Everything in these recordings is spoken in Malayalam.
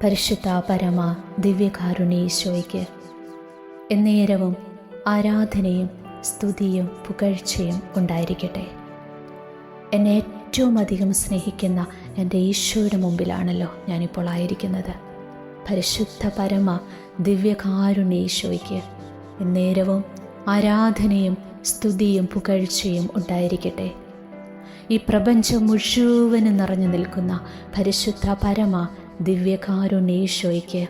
പരിശുദ്ധ പരമ ദിവ്യകാരുണ്യേശോയ്ക്ക് എന്നേരവും ആരാധനയും സ്തുതിയും പുകഴ്ചയും ഉണ്ടായിരിക്കട്ടെ. എന്നെ ഏറ്റവും അധികം സ്നേഹിക്കുന്ന എൻ്റെ ഈശോയുടെ മുമ്പിലാണല്ലോ ഞാനിപ്പോൾ ആയിരിക്കുന്നത്. പരിശുദ്ധ പരമ ദിവ്യകാരുണ്യേശോയ്ക്ക് എന്നേരവും ആരാധനയും സ്തുതിയും പുകഴ്ചയും ഉണ്ടായിരിക്കട്ടെ. ഈ പ്രപഞ്ചം മുഴുവനും നിറഞ്ഞു നിൽക്കുന്ന പരിശുദ്ധ പരമ ദിവ്യകാരുണ്യേശോയ്ക്ക്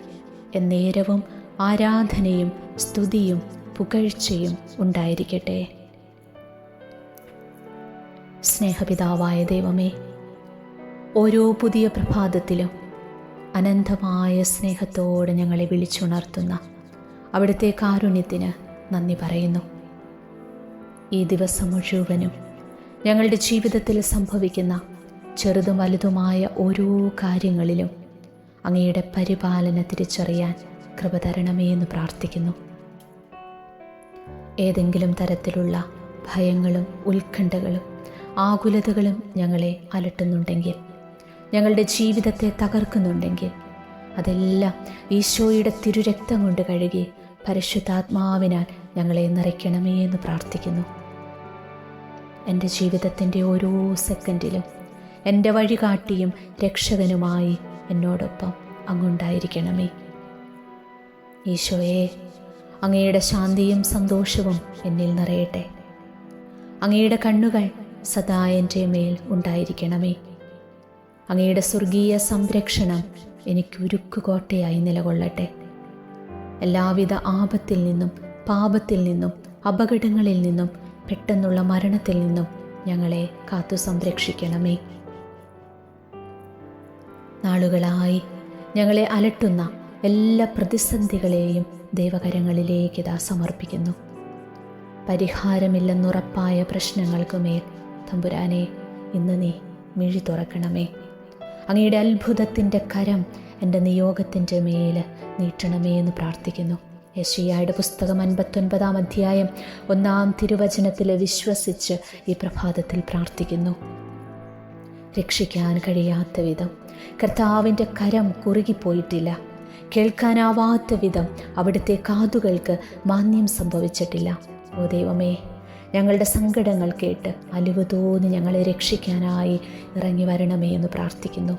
എന്നേരവും ആരാധനയും സ്തുതിയും പുകഴ്ചയും ഉണ്ടായിരിക്കട്ടെ. സ്നേഹപിതാവായ ദൈവമേ, ഓരോ പുതിയ പ്രഭാതത്തിലും അനന്തമായ സ്നേഹത്തോടെ ഞങ്ങളെ വിളിച്ചുണർത്തുന്ന അവിടുത്തെ കാരുണ്യത്തിന് നന്ദി പറയുന്നു. ഈ ദിവസം മുഴുവനും ഞങ്ങളുടെ ജീവിതത്തിൽ സംഭവിക്കുന്ന ചെറുതും വലുതുമായ ഓരോ കാര്യങ്ങളിലും അങ്ങയുടെ പരിപാലന തിരിച്ചറിയാൻ കൃപ തരണമേ എന്ന് പ്രാർത്ഥിക്കുന്നു. ഏതെങ്കിലും തരത്തിലുള്ള ഭയങ്ങളും ഉത്കണ്ഠകളും ആകുലതകളും ഞങ്ങളെ അലട്ടുന്നുണ്ടെങ്കിൽ, ഞങ്ങളുടെ ജീവിതത്തെ തകർക്കുന്നുണ്ടെങ്കിൽ, അതെല്ലാം ഈശോയുടെ തിരുരക്തം കൊണ്ട് കഴുകി പരിശുദ്ധാത്മാവിനാൽ ഞങ്ങളെ നിറയ്ക്കണമേ എന്ന് പ്രാർത്ഥിക്കുന്നു. എൻ്റെ ജീവിതത്തിൻ്റെ ഓരോ സെക്കൻഡിലും എൻ്റെ വഴികാട്ടിയും രക്ഷകനുമായി എന്നോടൊപ്പം അങ്ങുണ്ടായിരിക്കണമേ. ഈശോയെ, അങ്ങയുടെ ശാന്തിയും സന്തോഷവും എന്നിൽ നിറയട്ടെ. അങ്ങയുടെ കണ്ണുകൾ സദാ എൻ്റെ മേൽ ഉണ്ടായിരിക്കണമേ. അങ്ങയുടെ സ്വർഗീയ സംരക്ഷണം എനിക്ക് ഉരുക്കുകോട്ടയായി നിലകൊള്ളട്ടെ. എല്ലാവിധ ആപത്തിൽ നിന്നും, പാപത്തിൽ നിന്നും, അപകടങ്ങളിൽ നിന്നും, പെട്ടെന്നുള്ള മരണത്തിൽ നിന്നും ഞങ്ങളെ കാത്തു സംരക്ഷിക്കണമേ. നാളുകളായി ഞങ്ങളെ അലട്ടുന്ന എല്ലാ പ്രതിസന്ധികളെയും ദൈവകരങ്ങളിലേക്ക് ഇതാ സമർപ്പിക്കുന്നു. പരിഹാരമില്ലെന്നുറപ്പായ പ്രശ്നങ്ങൾക്കുമേൽ തമ്പുരാനെ ഇന്ന് നീ മിഴി തുറക്കണമേ. അങ്ങയുടെ അത്ഭുതത്തിൻ്റെ കരം എൻ്റെ നിയോഗത്തിൻ്റെ മേൽ നീട്ടണമേ എന്ന് പ്രാർത്ഥിക്കുന്നു. യെശയ്യായുടെ പുസ്തകം 59-ാം അധ്യായം 1-ാം തിരുവചനത്തിൽ വിശ്വസിച്ച് ഈ പ്രഭാതത്തിൽ പ്രാർത്ഥിക്കുന്നു. രക്ഷിക്കാൻ കഴിയാത്ത വിധം കർത്താവിൻ്റെ കരം കുറുകിപ്പോയിട്ടില്ല. കേൾക്കാനാവാത്ത വിധം അവിടുത്തെ കാതുകൾക്ക് മാന്യം സംഭവിച്ചിട്ടില്ല. ഓ ദൈവമേ, ഞങ്ങളുടെ സങ്കടങ്ങൾ കേട്ട് അലിവ് തോന്നി ഞങ്ങളെ രക്ഷിക്കാനായി ഇറങ്ങി വരണമേ എന്ന് പ്രാർത്ഥിക്കുന്നു.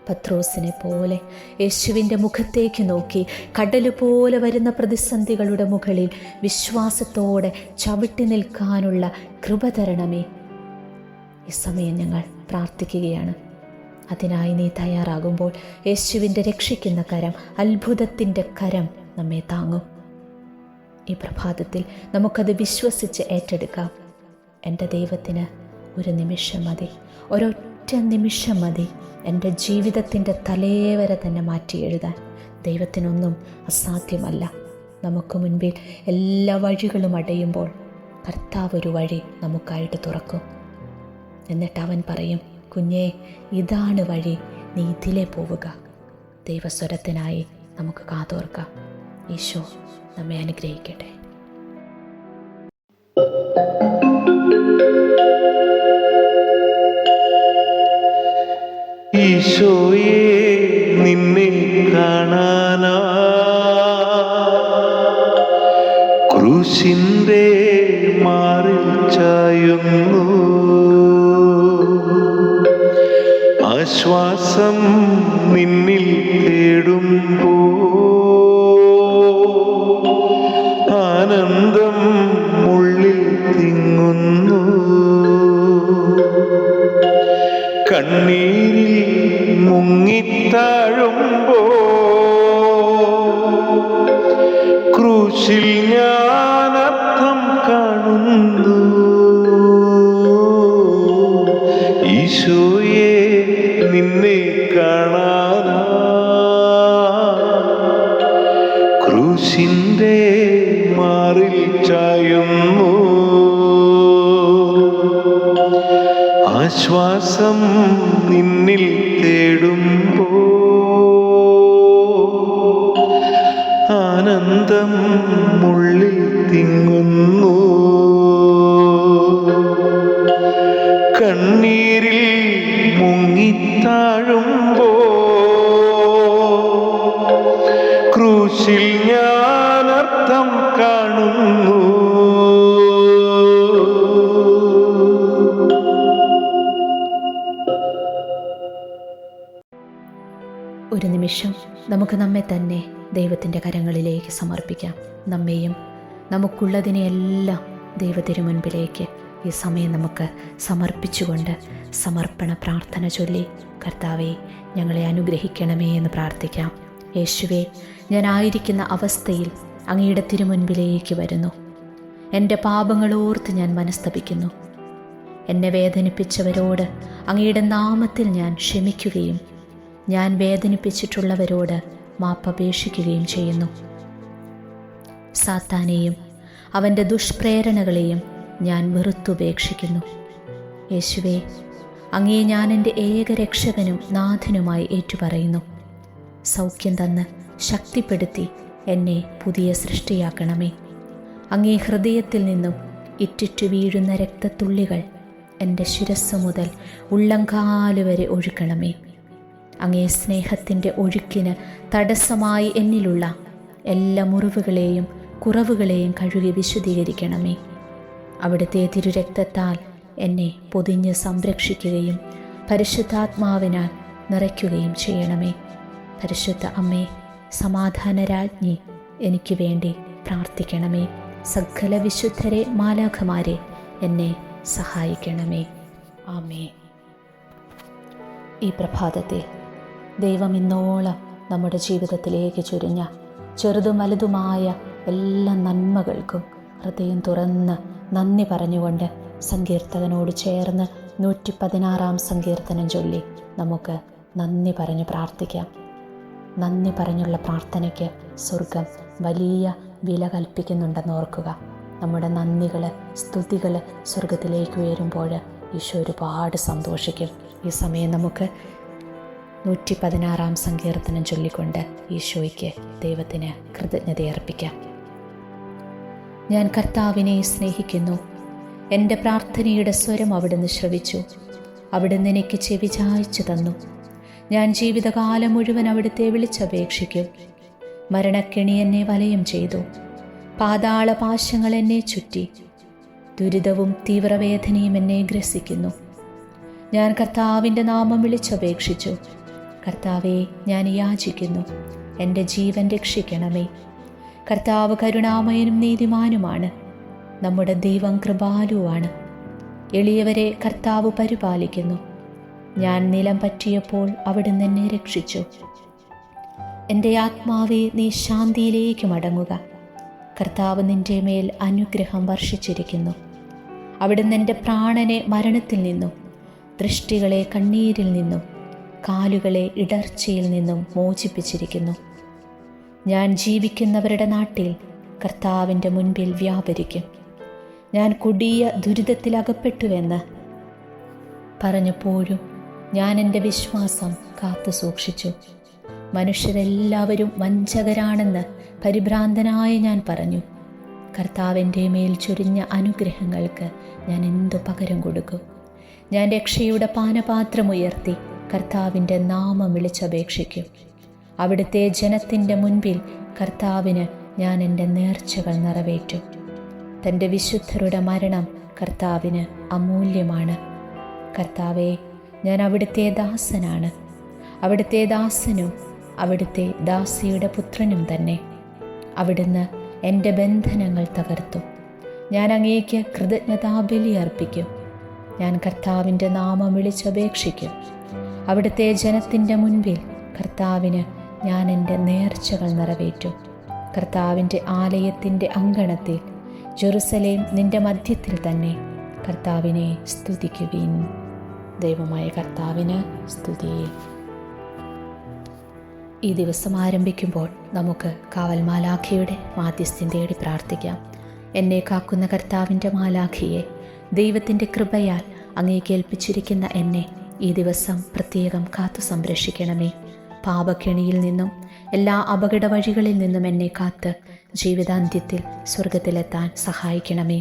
പത്രോസിനെ പോലെ യേശുവിൻ്റെ മുഖത്തേക്ക് നോക്കി കടല് പോലെ വരുന്ന പ്രതിസന്ധികളുടെ മുകളിൽ വിശ്വാസത്തോടെ ചവിട്ടി നിൽക്കാനുള്ള കൃപ തരണമേ. ഈ സമയം ഞങ്ങൾ പ്രാർത്ഥിക്കുകയാണ്. അതിനായി നീ തയ്യാറാകുമ്പോൾ യേശുവിൻ്റെ രക്ഷിക്കുന്ന കരം, അത്ഭുതത്തിൻ്റെ കരം നമ്മെ താങ്ങും. ഈ പ്രഭാതത്തിൽ നമുക്കത് വിശ്വസിച്ച് ഏറ്റെടുക്കാം. എൻ്റെ ദൈവത്തിന് ഒരു നിമിഷം മതി, ഒരൊറ്റ നിമിഷം മതി എൻ്റെ ജീവിതത്തിൻ്റെ തലേവരെ തന്നെ മാറ്റി എഴുതാൻ. ദൈവത്തിനൊന്നും അസാധ്യമല്ല. നമുക്ക് മുൻപിൽ എല്ലാ വഴികളും അടയുമ്പോൾ കർത്താവ് ഒരു വഴി നമുക്കായിട്ട് തുറക്കും. എന്നിട്ട് അവൻ പറയും, കുഞ്ഞേ, ഇതാണ് വഴി, നീ ഇതിലേ പോവുക. ദൈവസ്വരത്തിനായി നമുക്ക് കാതോർക്കാം. ഈശോ നമ്മെ അനുഗ്രഹിക്കട്ടെ. ഈശോയെ, നിന്നെ കാണാനാ ക്രൂശിന്റെ മാറിൽ ചായുന്നു. ആശ്വാസം നിന്നിൽ തേടുമ്പോ ആനന്ദം ഉള്ളിൽ തിങ്ങുന്നു. കണ്ണീരിൽ മുങ്ങിത്താഴുമ്പോ ക്രൂശിൽ ഞാനർത്ഥം കാണുന്നു. ഈശോയെ, നിന്നെ കാണാനാ ക്രൂശിന്റെ മാറിൽ ചായുന്നു. ആശ്വാസം നിന്നിൽ തേടുമ്പോ ആനന്ദം ഉള്ളിൽ തിങ്ങുന്നു. കണ്ണീരിൽ മുങ്ങിത്താഴുമ്പോ കാണുന്നു. ഒരു നിമിഷം നമുക്ക് നമ്മെ തന്നെ ദൈവത്തിൻ്റെ കരങ്ങളിലേക്ക് സമർപ്പിക്കാം. നമ്മെയും നമുക്കുള്ളതിനെയെല്ലാം ദൈവത്തിരുമുൻപിലേക്ക് ഈ സമയം നമുക്ക് സമർപ്പിച്ചുകൊണ്ട് സമർപ്പണ പ്രാർത്ഥന ചൊല്ലി കർത്താവേ ഞങ്ങളെ അനുഗ്രഹിക്കണമേ എന്ന് പ്രാർത്ഥിക്കാം. യേശുവേ, ഞാനായിരിക്കുന്ന അവസ്ഥയിൽ അങ്ങയുടെ തിരുമുൻപിലേക്ക് വരുന്നു. എൻ്റെ പാപങ്ങളോർത്ത് ഞാൻ മനസ്തപിക്കുന്നു. എന്നെ വേദനിപ്പിച്ചവരോട് അങ്ങയുടെ നാമത്തിൽ ഞാൻ ക്ഷമിക്കുകയും ഞാൻ വേദനിപ്പിച്ചിട്ടുള്ളവരോട് മാപ്പപേക്ഷിക്കുകയും ചെയ്യുന്നു. സാത്താനെയും അവൻ്റെ ദുഷ്പ്രേരണകളെയും ഞാൻ വെറുത്തുപേക്ഷിക്കുന്നു. യേശുവേ, അങ്ങേ ഞാൻ എൻ്റെ ഏകരക്ഷകനും നാഥനുമായി ഏറ്റുപറയുന്നു. സൗഖ്യം തന്ന് ശക്തിപ്പെടുത്തി എന്നെ പുതിയ സൃഷ്ടിയാക്കണമേ. അങ്ങേ ഹൃദയത്തിൽ നിന്നും ഇറ്റിറ്റു വീഴുന്ന രക്തത്തുള്ളികൾ എൻ്റെ ശിരസ്സു മുതൽ ഉള്ളങ്കാലുവരെ ഒഴുക്കണമേ. അങ്ങേ സ്നേഹത്തിൻ്റെ ഒഴുക്കിന് തടസ്സമായി എന്നിലുള്ള എല്ലാ മുറിവുകളെയും കുറവുകളെയും കഴുകി വിശുദ്ധീകരിക്കണമേ. അവിടുത്തെ തിരുരക്തത്താൽ എന്നെ പൊതിഞ്ഞ് സംരക്ഷിക്കുകയും പരിശുദ്ധാത്മാവിനാൽ നിറയ്ക്കുകയും ചെയ്യണമേ. പരിശുദ്ധ അമ്മേ, സമാധാനരാജ്ഞി, എനിക്ക് വേണ്ടി പ്രാർത്ഥിക്കണമേ. സകല വിശുദ്ധരെ മാലാഖമാരെ എന്നെ സഹായിക്കണമേ. ആമേൻ. ഈ പ്രഭാതത്തിൽ ദൈവം ഇന്നോളം നമ്മുടെ ജീവിതത്തിലേക്ക് ചൊരിഞ്ഞ ചെറുതും വലുതുമായ എല്ലാ നന്മകൾക്കും ഹൃദയം തുറന്ന് നന്ദി പറഞ്ഞുകൊണ്ട് സങ്കീർത്തകനോട് ചേർന്ന് 116 സങ്കീർത്തനം ചൊല്ലി നമുക്ക് നന്ദി പറഞ്ഞ് പ്രാർത്ഥിക്കാം. നന്ദി പറഞ്ഞുള്ള പ്രാർത്ഥനയ്ക്ക് സ്വർഗം വലിയ വില കൽപ്പിക്കുന്നുണ്ടെന്ന് ഓർക്കുക. നമ്മുടെ നന്ദികൾ, സ്തുതികൾ സ്വർഗത്തിലേക്ക് ഉയരുമ്പോൾ ഈശോ ഒരുപാട് സന്തോഷിക്കും. ഈ സമയം നമുക്ക് 116 സങ്കീർത്തനം ചൊല്ലിക്കൊണ്ട് ഈശോയ്ക്ക് ദൈവത്തിന് കൃതജ്ഞതയർപ്പിക്കാം. ഞാൻ കർത്താവിനെ സ്നേഹിക്കുന്നു. എൻ്റെ പ്രാർത്ഥനയുടെ സ്വരം അവിടുന്ന് ശ്രവിച്ചു. അവിടുന്ന് എനിക്ക് ചെവി ചായ്ച്ചു തന്നു. ഞാൻ ജീവിതകാലം മുഴുവൻ അവിടുത്തെ വിളിച്ചപേക്ഷിക്കും. മരണക്കെണി എന്നെ വലയം ചെയ്തു. പാതാളപാശങ്ങൾ എന്നെ ചുറ്റി. ദുരിതവും തീവ്രവേദനയും എന്നെ ഗ്രസിക്കുന്നു. ഞാൻ കർത്താവിൻ്റെ നാമം വിളിച്ചപേക്ഷിച്ചു. കർത്താവെ, ഞാൻ യാചിക്കുന്നു, എൻ്റെ ജീവൻ രക്ഷിക്കണമേ. കർത്താവ് കരുണാമയനും നീതിമാനുമാണ്. നമ്മുടെ ദൈവം കൃപാലുവാണ്. എളിയവരെ കർത്താവ് പരിപാലിക്കുന്നു. ഞാൻ നിലം പറ്റിയപ്പോൾ അവിടുന്ന് എന്നെ രക്ഷിച്ചു. എൻ്റെ ആത്മാവെ, നീ ശാന്തിയിലേക്ക് മടങ്ങുക. കർത്താവ് നിൻ്റെ മേൽ അനുഗ്രഹം വർഷിച്ചിരിക്കുന്നു. അവിടുന്ന് എൻ്റെ പ്രാണനെ മരണത്തിൽ നിന്നും ദൃഷ്ടികളെ കണ്ണീരിൽ നിന്നും കാലുകളെ ഇടർച്ചയിൽ നിന്നും മോചിപ്പിച്ചിരിക്കുന്നു. ഞാൻ ജീവിക്കുന്നവരുടെ നാട്ടിൽ കർത്താവിൻ്റെ മുൻപിൽ വ്യാപരിക്കും. ഞാൻ കൊടിയ ദുരിതത്തിലകപ്പെട്ടുവെന്ന് പറഞ്ഞപ്പോഴും ഞാൻ എൻ്റെ വിശ്വാസം കാത്തു സൂക്ഷിച്ചു. മനുഷ്യരെല്ലാവരും വഞ്ചകരാണെന്ന് പരിഭ്രാന്തനായ ഞാൻ പറഞ്ഞു. കർത്താവിൻ്റെ മേൽ ചൊരിഞ്ഞ അനുഗ്രഹങ്ങൾക്ക് ഞാൻ എന്തു പകരം കൊടുക്കും? ഞാൻ രക്ഷയുടെ പാനപാത്രമുയർത്തി കർത്താവിൻ്റെ നാമം വിളിച്ചപേക്ഷിക്കും. അവിടുത്തെ ജനത്തിൻ്റെ മുൻപിൽ കർത്താവിന് ഞാൻ എൻ്റെ നേർച്ചകൾ നിറവേറ്റും. തൻ്റെ വിശുദ്ധരുടെ മരണം കർത്താവിന് അമൂല്യമാണ്. കർത്താവെ, ഞാൻ അവിടുത്തെ ദാസനാണ്. അവിടുത്തെ ദാസനും അവിടുത്തെ ദാസിയുടെ പുത്രനും തന്നെ. അവിടുന്ന് എൻ്റെ ബന്ധനങ്ങൾ തകർത്തു. ഞാൻ അങ്ങേക്ക് കൃതജ്ഞതാബലി അർപ്പിക്കും. ഞാൻ കർത്താവിൻ്റെ നാമം വിളിച്ചപേക്ഷിക്കും. അവിടുത്തെ ജനത്തിൻ്റെ മുൻപിൽ കർത്താവിന് ഞാൻ എൻ്റെ നേർച്ചകൾ നിറവേറ്റും. കർത്താവിൻ്റെ ആലയത്തിൻ്റെ അങ്കണത്തിൽ ജെറുസലേം നിൻ്റെ മധ്യത്തിൽ തന്നെ കർത്താവിനെ സ്തുതിക്കുവിൻ. ദൈവമായ കർത്താവിന് സ്തുതി. ഈ ദിവസം ആരംഭിക്കുമ്പോൾ നമുക്ക് കാവൽ മാലാഖയുടെ മാധ്യസ്ഥ്യം തേടി പ്രാർത്ഥിക്കാം. എന്നെ കാക്കുന്ന കർത്താവിൻ്റെ മാലാഖയെ, ദൈവത്തിൻ്റെ കൃപയാൽ അങ്ങേക്ക് ഏൽപ്പിച്ചിരിക്കുന്ന എന്നെ ഈ ദിവസം പ്രത്യേകം കാത്തു സംരക്ഷിക്കണമേ. പാപക്കെണിയിൽ നിന്നും എല്ലാ അപകട വഴികളിൽ നിന്നും എന്നെ കാത്ത് ജീവിതാന്ത്യത്തിൽ സ്വർഗത്തിലെത്താൻ സഹായിക്കണമേ.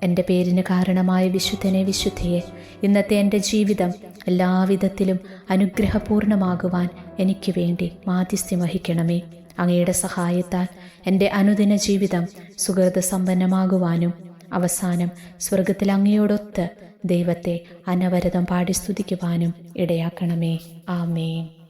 എൻ്റെ പേരിന് കാരണമായ വിശുദ്ധനെ, വിശുദ്ധയെ, ഇന്നത്തെ എൻ്റെ ജീവിതം എല്ലാവിധത്തിലും അനുഗ്രഹപൂർണമാകുവാൻ എനിക്ക് വേണ്ടി മാധ്യസ്ഥ്യം വഹിക്കണമേ. അങ്ങയുടെ സഹായത്താൽ എൻ്റെ അനുദിന ജീവിതം സുഹൃത സമ്പന്നമാകുവാനും അവസാനം സ്വർഗത്തിൽ അങ്ങയോടൊത്ത് ദൈവത്തെ അനവരതം പാടി സ്തുതിക്കുവാനും ഇടയാക്കണമേ. ആമേൻ.